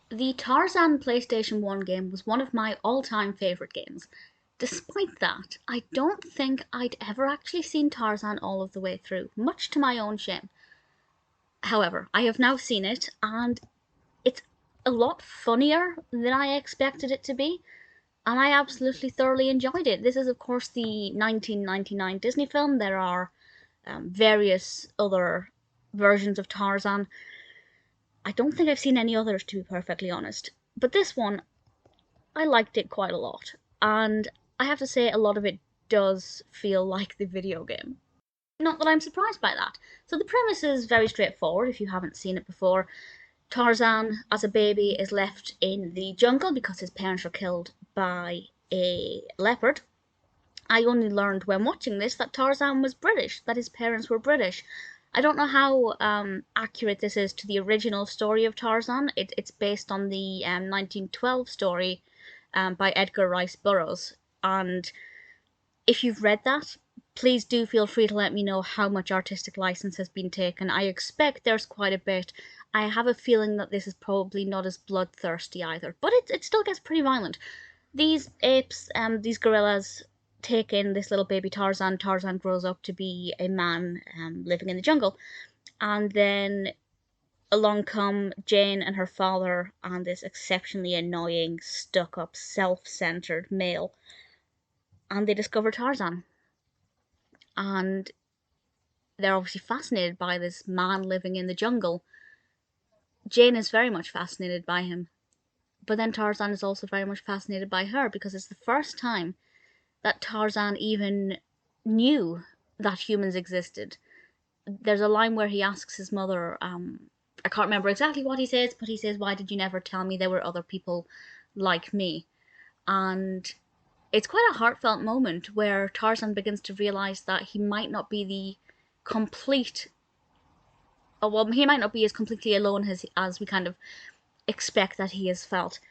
The Tarzan PlayStation 1 game was one of my all-time favourite games. Despite that, I don't think I'd ever actually seen Tarzan all of the way through, much to my own shame. However, I have now seen it, and it's a lot funnier than I expected it to be, and I absolutely thoroughly enjoyed it. This is, of course, the 1999 Disney film. There are various other versions of Tarzan. I don't think I've seen any others, to be perfectly honest. But this one, I liked it quite a lot. And I have to say, a lot of it does feel like the video game. Not that I'm surprised by that. So the premise is very straightforward if you haven't seen it before. Tarzan, as a baby, is left in the jungle because his parents were killed by a leopard. I only learned when watching this that Tarzan was British, that his parents were British. I don't know how accurate this is to the original story of Tarzan. It's based on the 1912 story by Edgar Rice Burroughs. And if you've read that, please do feel free to let me know how much artistic license has been taken. I expect there's quite a bit. I have a feeling that this is probably not as bloodthirsty either, but it still gets pretty violent. These apes, these gorillas, take in this little baby Tarzan. Tarzan grows up to be a man living in the jungle. And then along come Jane and her father and this exceptionally annoying, stuck-up, self-centered male. And they discover Tarzan. And they're obviously fascinated by this man living in the jungle. Jane is very much fascinated by him. But then Tarzan is also very much fascinated by her because it's the first time that Tarzan even knew that humans existed. There's a line where he asks his mother, I can't remember exactly what he says, but he says, "Why did you never tell me there were other people like me?" And it's quite a heartfelt moment where Tarzan begins to realize that he might not be the complete, well, he might not be as completely alone as we kind of expect that he has felt.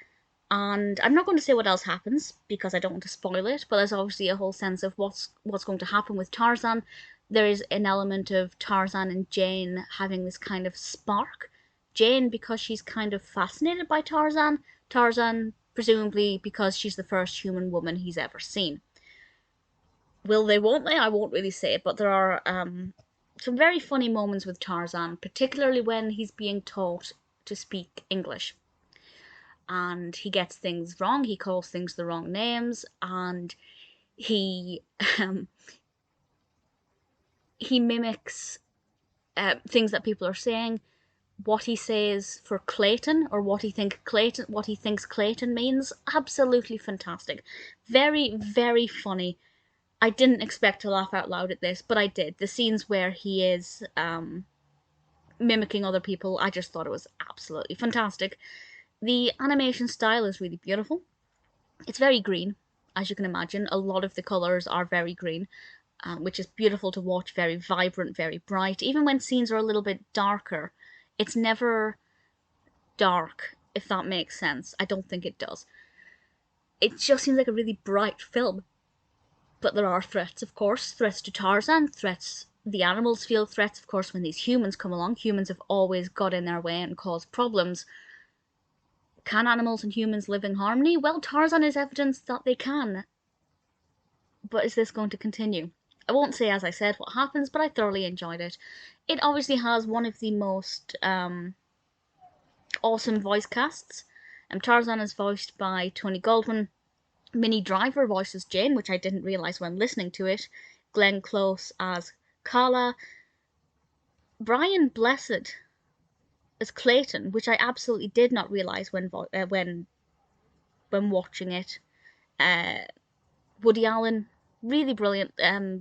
And I'm not going to say what else happens because I don't want to spoil it, but there's obviously a whole sense of what's going to happen with Tarzan. There is an element of Tarzan and Jane having this kind of spark. Jane because she's kind of fascinated by Tarzan. Tarzan presumably because she's the first human woman he's ever seen. Will they, won't they? I won't really say, but there are some very funny moments with Tarzan, particularly when he's being taught to speak English. And he gets things wrong, he calls things the wrong names, and he he mimics things that people are saying. What he says for Clayton, or what he thinks Clayton means, absolutely fantastic. Very, very funny. I didn't expect to laugh out loud at this, but I did. The scenes where he is mimicking other people, I just thought it was absolutely fantastic. The animation style is really beautiful. It's very green, as you can imagine. A lot of the colours are very green, which is beautiful to watch, very vibrant, very bright. Even when scenes are a little bit darker, it's never dark, if that makes sense. I don't think it does. It just seems like a really bright film. But there are threats, of course. Threats to Tarzan, threats. The animals feel threats, of course, when these humans come along. Humans have always got in their way and caused problems. Can animals and humans live in harmony? Well, Tarzan is evidence that they can. But is this going to continue? I won't say, as I said, what happens, but I thoroughly enjoyed it. It obviously has one of the most awesome voice casts. Tarzan is voiced by Tony Goldwyn. Minnie Driver voices Jane, which I didn't realise when listening to it. Glenn Close as Kala. Brian Blessed as Clayton, which I absolutely did not realise when watching it. Woody Allen, really brilliant.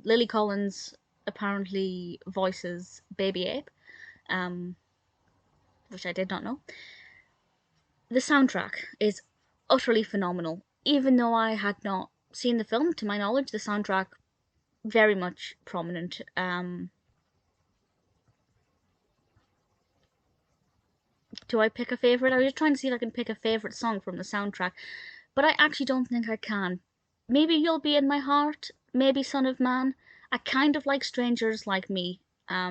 Lily Collins apparently voices Baby Ape, which I did not know. The soundtrack is utterly phenomenal. Even though I had not seen the film, to my knowledge, the soundtrack very much prominent. Do I pick a favourite? I was just trying to see if I can pick a favourite song from the soundtrack, but I actually don't think I can. Maybe You'll Be in My Heart, maybe Son of Man. I kind of like Strangers Like Me.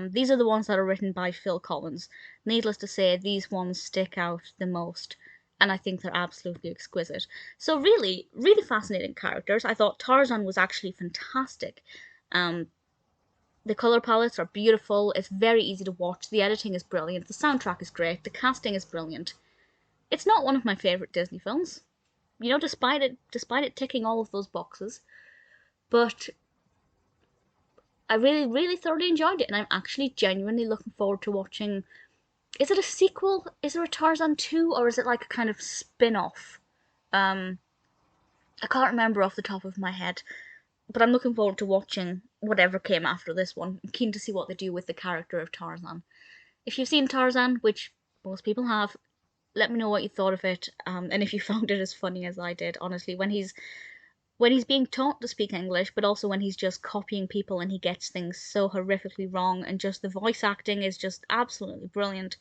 These are the ones that are written by Phil Collins. Needless to say, these ones stick out the most. and I think they're absolutely exquisite. So really, really fascinating characters. I thought Tarzan was actually fantastic. The color palettes are beautiful. It's very easy to watch. The editing is brilliant. The soundtrack is great. The casting is brilliant. It's not one of my favorite Disney films, you know, despite it ticking all of those boxes. But I really, really thoroughly enjoyed it, and I'm actually genuinely looking forward to watching. Is it a sequel? Is there a Tarzan 2, or is it like a kind of spin-off? I can't remember off the top of my head, but I'm looking forward to watching whatever came after this one. I'm keen to see what they do with the character of Tarzan. If you've seen Tarzan, which most people have, let me know what you thought of it, and if you found it as funny as I did. Honestly, when he's being taught to speak English, but also when he's just copying people and he gets things so horrifically wrong, and just the voice acting is just absolutely brilliant.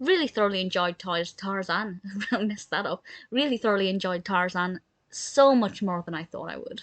Really thoroughly enjoyed Tarzan. I messed that up. Really thoroughly enjoyed Tarzan. So much more than I thought I would.